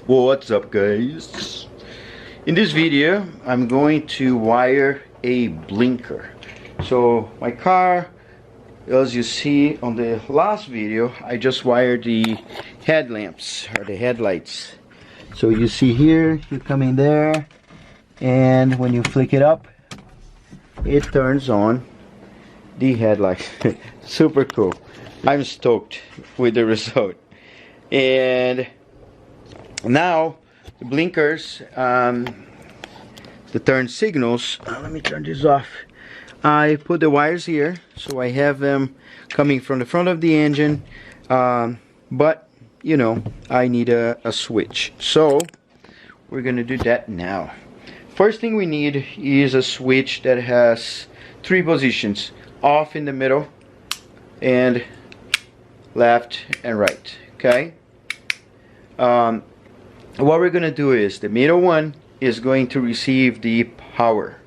What's up, guys? In this video I'm going to wire a blinker. So my car, as you see on the last video, I just wired the headlamps or the headlights. So you see here, you come in there, and when you flick it up, it turns on the headlights. Super cool. I'm stoked with the result. And now the blinkers, the turn signals, let me turn this off. I put the wires here, so I have them coming from the front of the engine, but you know, I need a switch, so we're gonna do that now. First thing we need is a switch that has 3 positions: off in the middle, and left and right. Okay, what we're gonna do is the middle one is going to receive the power.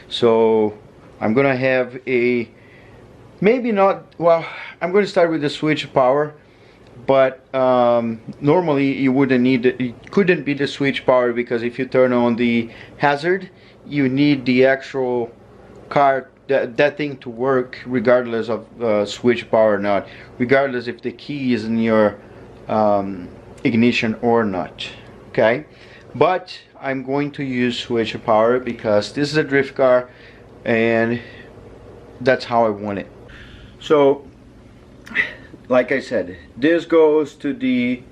So I'm gonna have a, maybe not, well, I'm gonna start with the switch power, but normally you wouldn't need it couldn't be the switch power, because if you turn on the hazard, you need the actual car, that thing to work regardless of switch power or not, regardless if the key is in your ignition or not. Okay, but I'm going to use switch power because this is a drift car and that's how I want it. So like I said, this goes to the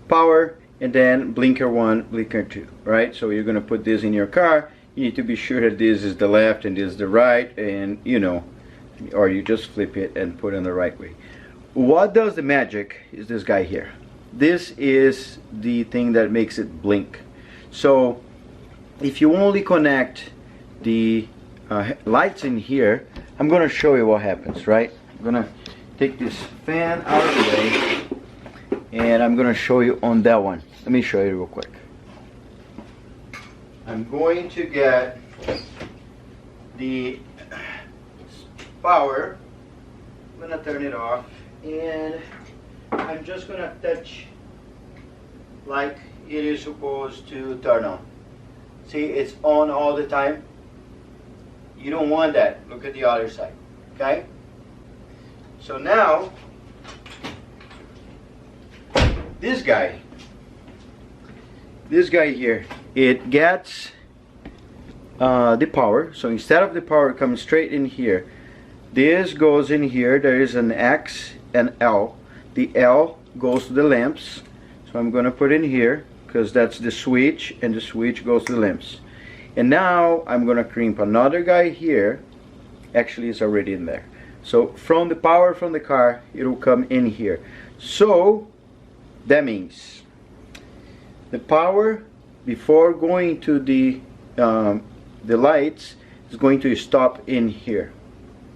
power, and then blinker 1, blinker 2, right? So you're gonna put this in your car. You need to be sure that this is the left and this is the right, and you know, or you just flip it and put it in the right way. What does the magic is this guy here. This is the thing that makes it blink. So if you only connect the lights in here, I'm gonna show you what happens, right? I'm gonna take this fan out of the way and I'm gonna show you on that one. Let me show you real quick. I'm going to get the power, I'm gonna turn it off, and I'm just gonna touch like it is supposed to turn on. See, it's on all the time. You don't want that. Look at the other side. Okay? So now this guy here, it gets the power. So instead of the power coming straight in here, this goes in here. There is an X and L. The L goes to the lamps, so I'm gonna put in here because that's the switch, and the switch goes to the lamps. And now I'm gonna crimp another guy here. Actually, it's already in there. So from the power from the car, it'll come in here. So that means the power before going to the lights is going to stop in here.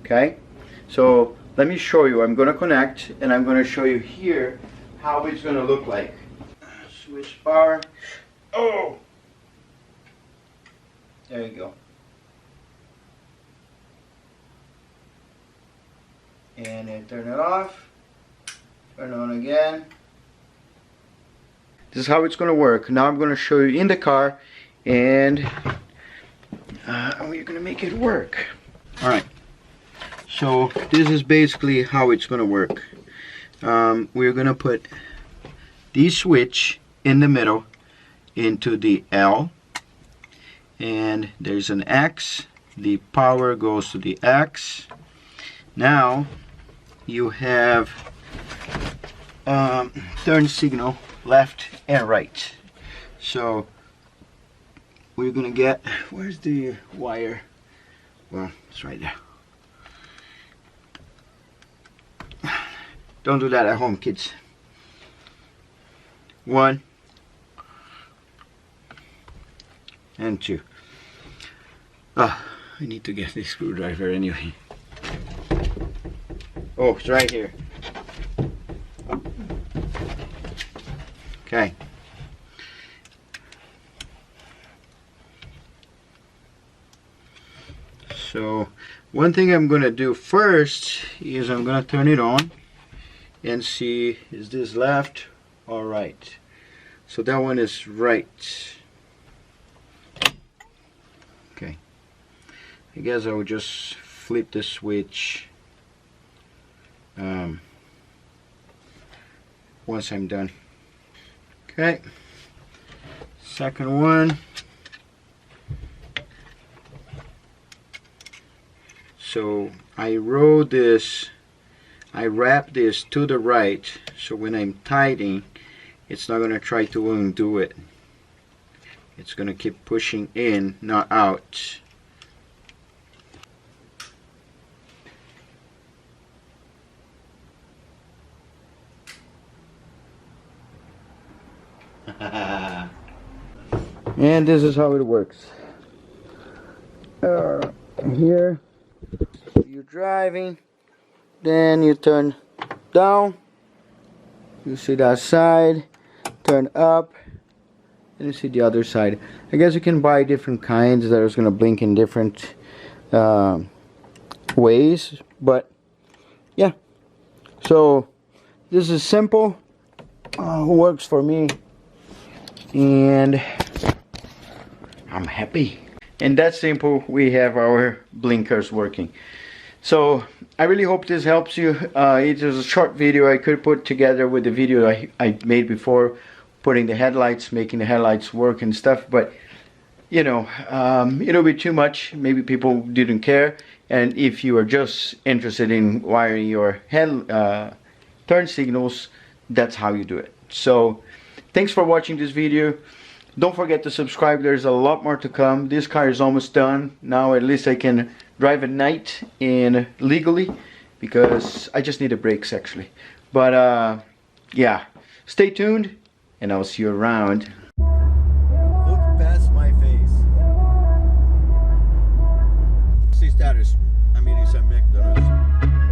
Okay, so let me show you. I'm gonna connect and I'm gonna show you here how it's gonna look like. Switch power. Oh, there you go. And then turn it off, turn it on again. This is how it's gonna work. Now I'm gonna show you in the car, and we're gonna make it work. Alright, so this is basically how it's gonna work. We're gonna put the switch in the middle into the L, and there's an X. The power goes to the X. Now you have turn signal left and right. So we're gonna get, where's the wire? Well, it's right there. Don't do that at home, kids. 1 and 2. I need to get this screwdriver anyway. Oh, it's right here. Okay. So one thing I'm gonna do first is I'm gonna turn it on and see, is this left or right? So that one is right. Okay. I guess I will just flip the switch once I'm done. Okay. Second one. So I wrap this to the right, so when I'm tightening, it's not going to try to undo it. It's going to keep pushing in, not out. And this is how it works. Here, you're driving, then you turn down, you see that side, turn up, and you see the other side. I guess you can buy different kinds that are going to blink in different ways, but yeah. So this is simple, works for me, and I'm happy. And that's simple, we have our blinkers working. So I really hope this helps you. It was a short video I could put together with the video I made before, putting the headlights, making the headlights work and stuff, but you know, it'll be too much. Maybe people didn't care, and if you are just interested in wiring your turn signals, that's how you do it. So thanks for watching this video. Don't forget to subscribe, there's a lot more to come. This car is almost done. Now at least I can drive at night and legally, because I just need the brakes actually. But yeah, stay tuned and I'll see you around. Look past my face. Si status, I mean, it's a McDonald's.